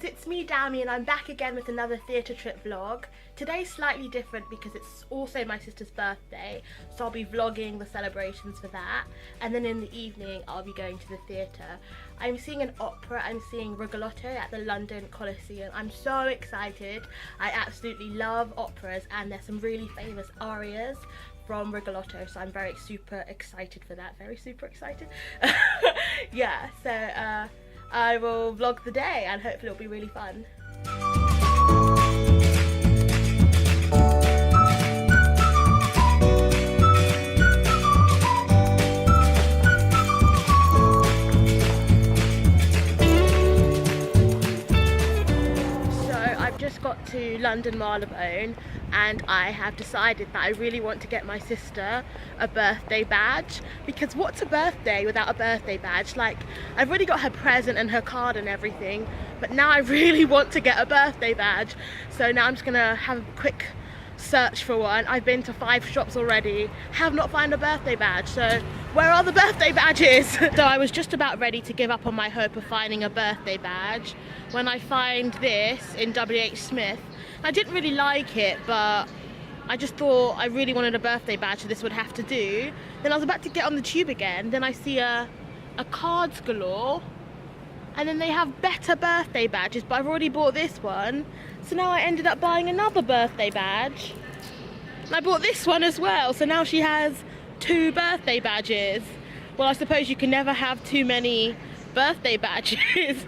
it's me, Dammy, and I'm back again with another theatre trip vlog. Today's slightly different because it's also my sister's birthday, so I'll be vlogging the celebrations for that, and then in the evening I'll be going to the theatre. I'm seeing an opera. I'm seeing Rigoletto at the London Coliseum. I'm so excited. I absolutely love operas, and there's some really famous arias from Rigoletto, so I'm super excited for that. Super excited. Yeah, so I will vlog the day and hopefully it'll be really fun. Just got to London Marylebone and I have decided that I really want to get my sister a birthday badge, because what's a birthday without a birthday badge? Like, I've already got her present and her card and everything, but now I really want to get a birthday badge. So now I'm just gonna have a quick search for one. I've been to 5 shops already, have not found a birthday badge, so where are the birthday badges? So I was just about ready to give up on my hope of finding a birthday badge when I find this in WH Smith. I didn't really like it, but I just thought I really wanted a birthday badge, so this would have to do. Then I was about to get on the tube again, then I see a cards galore, and then they have better birthday badges, but I've already bought this one. So now I ended up buying another birthday badge. And I bought this one as well, so now she has 2 birthday badges. Well, I suppose you can never have too many birthday badges.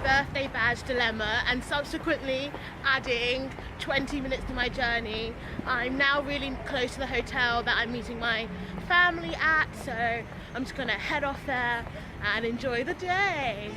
Birthday badge dilemma and subsequently adding 20 minutes to my journey, I'm now really close to the hotel that I'm meeting my family at, so I'm just gonna head off there and enjoy the day.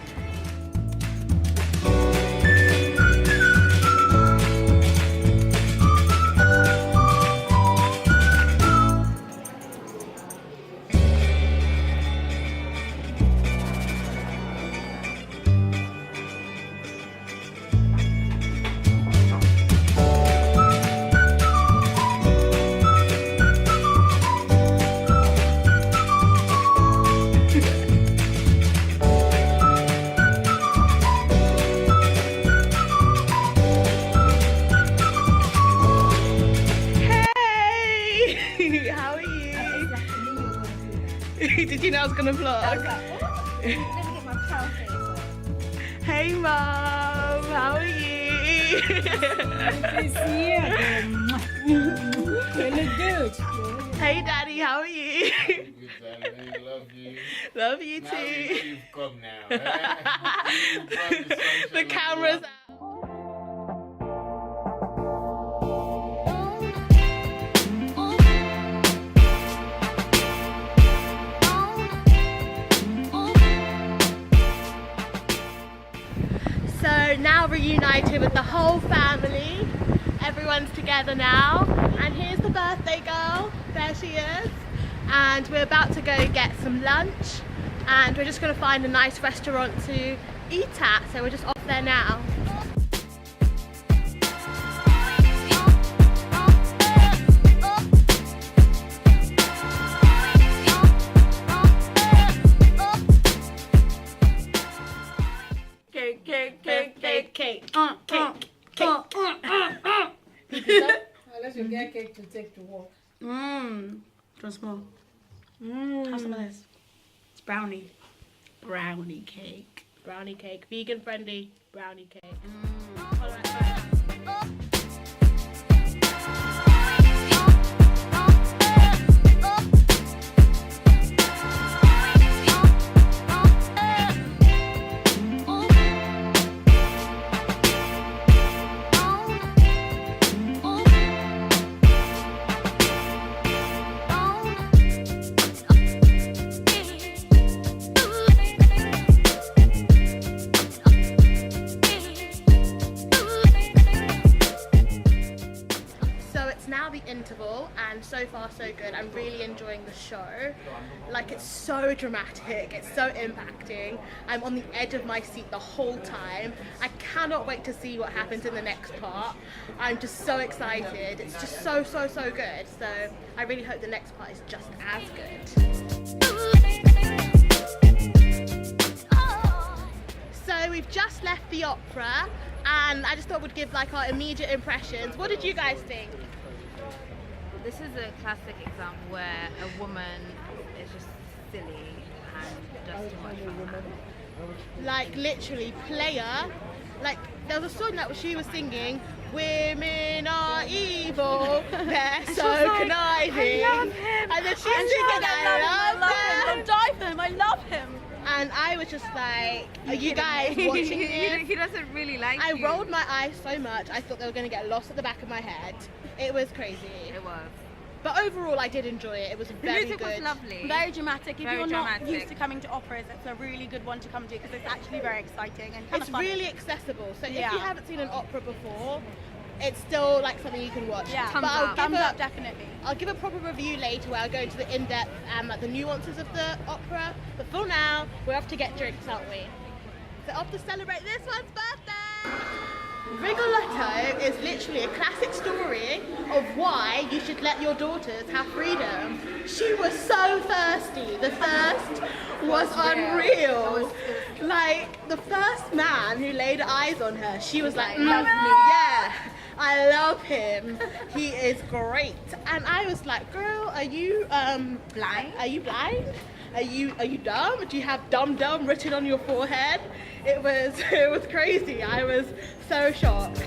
Did you know I was gonna vlog? I was like, oh, let me get my pound face on. Hey Mom, how are you? Good to see you. You look good. Hey Daddy, how are you? Good, Daddy. Love you. Love you too. Now you've come now. The camera's out. So now reunited with the whole family. Everyone's together now. And here's the birthday girl. There she is. And we're about to go get some lunch. And we're just going to find a nice restaurant to eat at. So we're just off there now. Cake. Unless you get cake to take to work. Trust me. Have some of this. It's brownie. Brownie cake. Brownie cake. Vegan friendly brownie cake. really enjoying the show. Like, it's so dramatic, it's so impacting. I'm on the edge of my seat the whole time. I cannot wait to see what happens in the next part. I'm just so excited. It's just so good. So I really hope the next part is just as good. So we've just left the opera, and I just thought we'd give like our immediate impressions. What did you guys think? This is a classic example where a woman is just silly and does too much fun. Like, literally, player. Like, there was a song that she was singing, "Women are evil, they're so conniving." I love him. And then she's singing, I love him. I'll die for him. I love him. And I was just like, are you guys watching this? He doesn't really like I you. rolled my eyes so much, I thought they were going to get lost at the back of my head. It was crazy. It was. But overall, I did enjoy it. It was The very music good. was lovely. Very dramatic. If Very you're not dramatic. used to coming to operas, it's a really good one to come to because it's actually very exciting and kind It's of funny. really accessible. So if Yeah. you haven't seen an opera before, it's still like something you can watch. Yeah, But I'll give thumbs a- up definitely. I'll give a proper review later where I'll go into the in-depth and like the nuances of the opera. But for now, we're off to get drinks, aren't we? So off to celebrate this one's birthday! Rigoletto is literally a classic story of why you should let your daughters have freedom. She was so thirsty. The thirst was unreal. Like, the first man who laid eyes on her, she was like, Love me. yeah. I love him. He is great. And I was like, girl, are you Blind? Are you blind? Are you dumb? Do you have dumb written on your forehead? It was crazy. I was so shocked.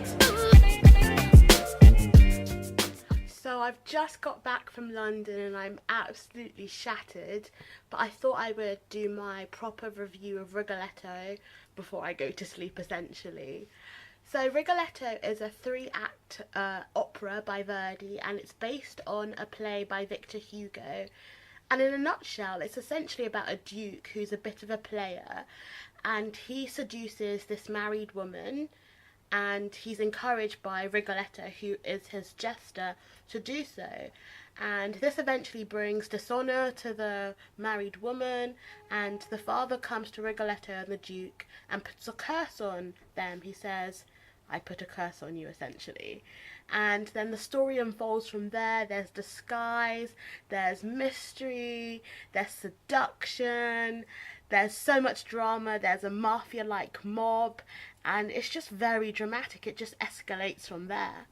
So I've just got back from London and I'm absolutely shattered, but I thought I would do my proper review of Rigoletto before I go to sleep, essentially. So Rigoletto is a 3-act opera by Verdi, and it's based on a play by Victor Hugo. And in a nutshell, it's essentially about a duke who's a bit of a player, and he seduces this married woman, and he's encouraged by Rigoletto, who is his jester, to do so. And this eventually brings dishonour to the married woman, and the father comes to Rigoletto and the duke and puts a curse on them. He says, I put a curse on you, essentially. And then the story unfolds from there. There's disguise, there's mystery, there's seduction, there's so much drama, there's a mafia-like mob, and it's just very dramatic. It just escalates from there.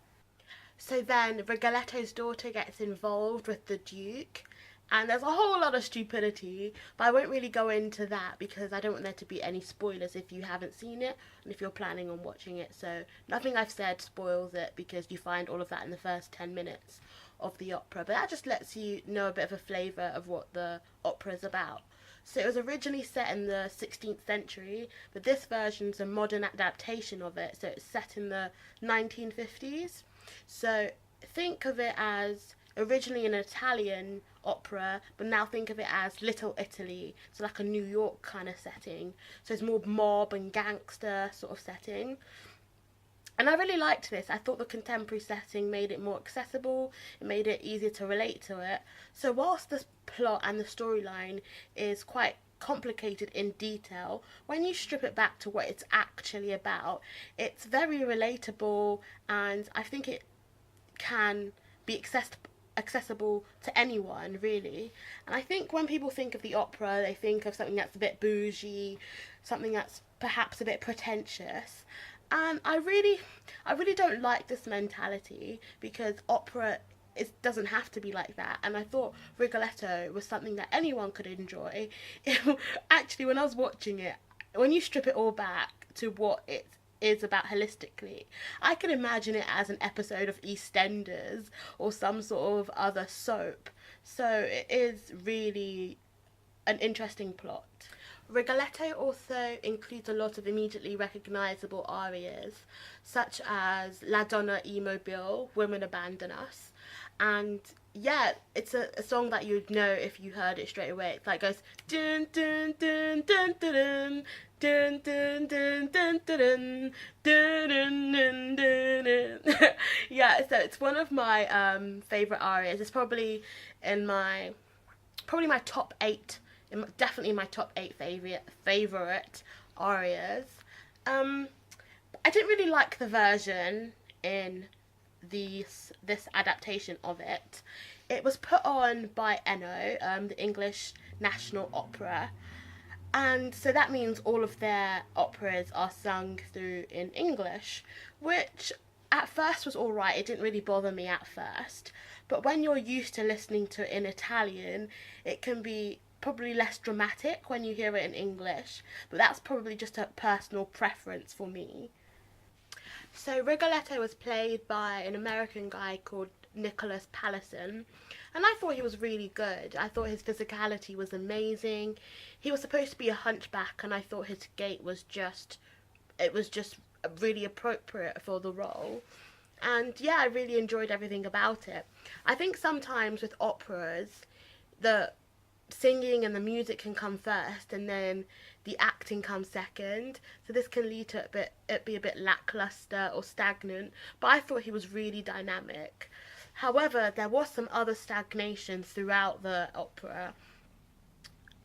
So then Rigoletto's daughter gets involved with the duke, and there's a whole lot of stupidity, but I won't really go into that because I don't want there to be any spoilers if you haven't seen it and if you're planning on watching it. So nothing I've said spoils it because you find all of that in the first 10 minutes of the opera. But that just lets you know a bit of a flavour of what the opera is about. So it was originally set in the 16th century, but this version's a modern adaptation of it, so it's set in the 1950s. So think of it as originally an Italian opera, but now think of it as Little Italy, so like a New York kind of setting. So it's more mob and gangster sort of setting. And I really liked this. I thought the contemporary setting made it more accessible, it made it easier to relate to it. So whilst the plot and the storyline is quite complicated in detail, when you strip it back to what it's actually about, it's very relatable, and I think it can be accessible to anyone, really. And I think when people think of the opera, they think of something that's a bit bougie, something that's perhaps a bit pretentious. And I really don't like this mentality, because opera doesn't have to be like that. And I thought Rigoletto was something that anyone could enjoy. Actually, when I was watching it, when you strip it all back to what it is about holistically, I can imagine it as an episode of EastEnders or some sort of other soap. So it is really an interesting plot. Rigoletto also includes a lot of immediately recognisable arias, such as La Donna e Mobile, Women Abandon Us. And yeah, it's a song that you'd know if you heard it straight away. It's like goes dun dun dun dun dun dun Dun, dun, dun, dun, dun, dun, dun, dun, dun, dun. Yeah, so it's one of my favorite arias. It's probably in my top 8, definitely my top 8 favorite arias. I didn't really like the version in this adaptation of it. It was put on by Eno, the English National Opera, and so that means all of their operas are sung through in English, which at first was alright. It didn't really bother me at first, but when you're used to listening to it in Italian, it can be probably less dramatic when you hear it in English, but that's probably just a personal preference for me. So Rigoletto was played by an American guy called Nicholas Pallison, and I thought he was really good. I thought his physicality was amazing. He was supposed to be a hunchback, and I thought his gait was just really appropriate for the role. And yeah, I really enjoyed everything about it. I think sometimes with operas, the singing and the music can come first, and then the acting comes second, so this can lead to it be a bit lackluster or stagnant, but I thought he was really dynamic. However, there was some other stagnation throughout the opera,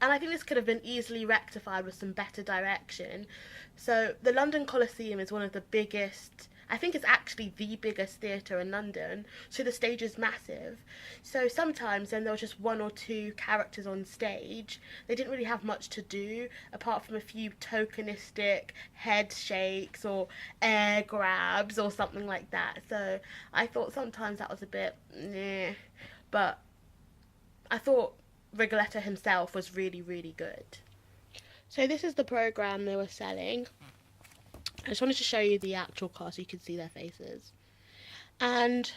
and I think this could have been easily rectified with some better direction. So the London Coliseum is one of the biggest, I think it's actually the biggest theatre in London, so the stage is massive. So sometimes when there was just 1 or 2 characters on stage, they didn't really have much to do apart from a few tokenistic head shakes or air grabs or something like that. So I thought sometimes that was a bit meh, but I thought Rigoletto himself was really, really good. So this is the programme they were selling. I just wanted to show you the actual cast so you could see their faces. And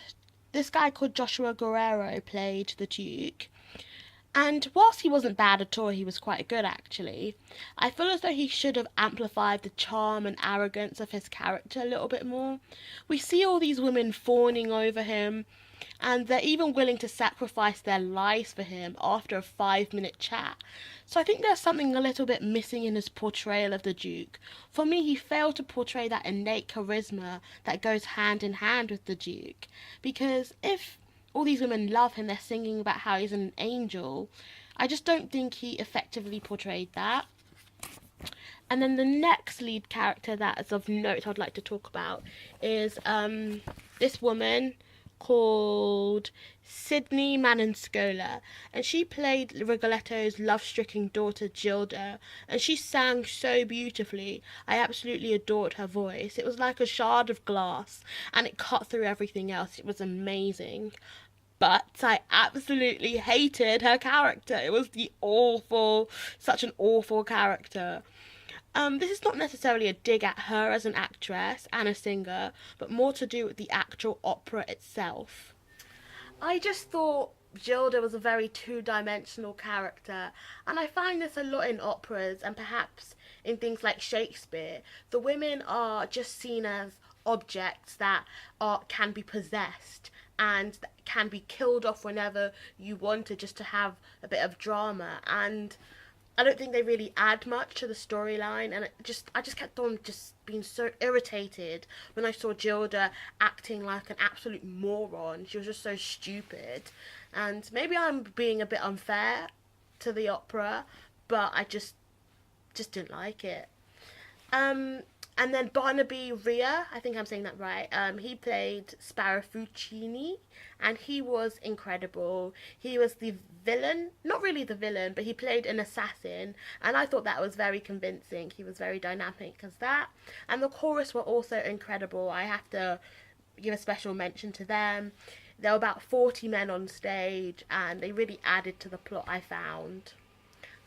this guy called Joshua Guerrero played the Duke. And whilst he wasn't bad at all, he was quite good actually. I feel as though he should have amplified the charm and arrogance of his character a little bit more. We see all these women fawning over him, and they're even willing to sacrifice their lives for him after a 5-minute chat. So I think there's something a little bit missing in his portrayal of the Duke. For me, he failed to portray that innate charisma that goes hand in hand with the Duke. Because if all these women love him, they're singing about how he's an angel, I just don't think he effectively portrayed that. And then the next lead character that is of note I'd like to talk about is this woman called Sydney Mananscola, and she played Rigoletto's love-stricken daughter Gilda, and she sang so beautifully. I absolutely adored her voice. It was like a shard of glass, and it cut through everything else. It was amazing. But I absolutely hated her character. It was such an awful character. This is not necessarily a dig at her as an actress and a singer, but more to do with the actual opera itself. I just thought Gilda was a very two-dimensional character, and I find this a lot in operas and perhaps in things like Shakespeare. The women are just seen as objects that can be possessed and can be killed off whenever you wanted, just to have a bit of drama, and I don't think they really add much to the storyline, and I just kept on just being so irritated when I saw Gilda acting like an absolute moron. She was just so stupid, and maybe I'm being a bit unfair to the opera, but I just didn't like it. And then Barnaby Rhea, I think I'm saying that right, he played Sparafuccini, and he was incredible. He was the villain, not really the villain, but he played an assassin, and I thought that was very convincing. He was very dynamic as that, and the chorus were also incredible. I have to give a special mention to them. There were about 40 men on stage, and they really added to the plot, I found.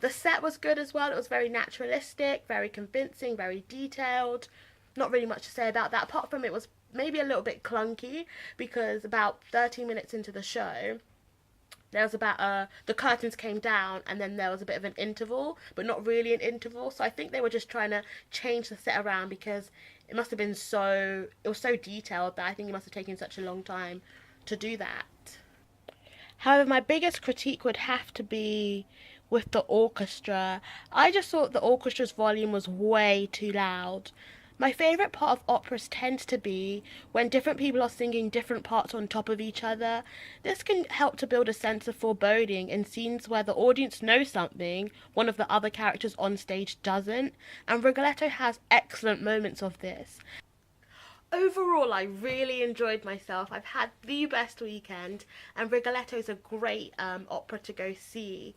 The set was good as well. It was very naturalistic, very convincing, very detailed. Not really much to say about that, apart from it was maybe a little bit clunky, because about 30 minutes into the show, there was about the curtains came down, and then there was a bit of an interval, but not really an interval. So I think they were just trying to change the set around, because it must have been it was so detailed that I think it must have taken such a long time to do that. However, my biggest critique would have to be with the orchestra. I just thought the orchestra's volume was way too loud. My favourite part of operas tends to be when different people are singing different parts on top of each other. This can help to build a sense of foreboding in scenes where the audience knows something one of the other characters on stage doesn't, and Rigoletto has excellent moments of this. Overall, I really enjoyed myself. I've had the best weekend, and Rigoletto is a great opera to go see.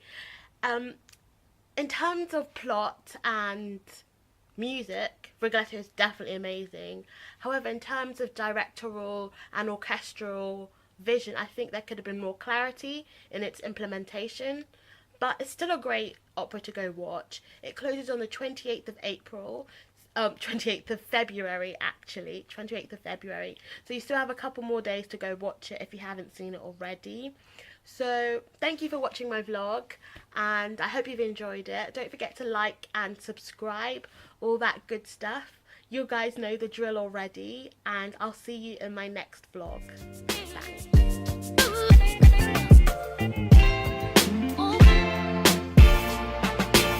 In terms of plot and music, Rigoletto is definitely amazing. However, in terms of directorial and orchestral vision, I think there could have been more clarity in its implementation. But it's still a great opera to go watch. It closes on the 28th of April. 28th of February, actually. 28th of February. So you still have a couple more days to go watch it if you haven't seen it already. So thank you for watching my vlog, and I hope you've enjoyed it. Don't forget to like and subscribe, all that good stuff. You guys know the drill already, and I'll see you in my next vlog. Thanks.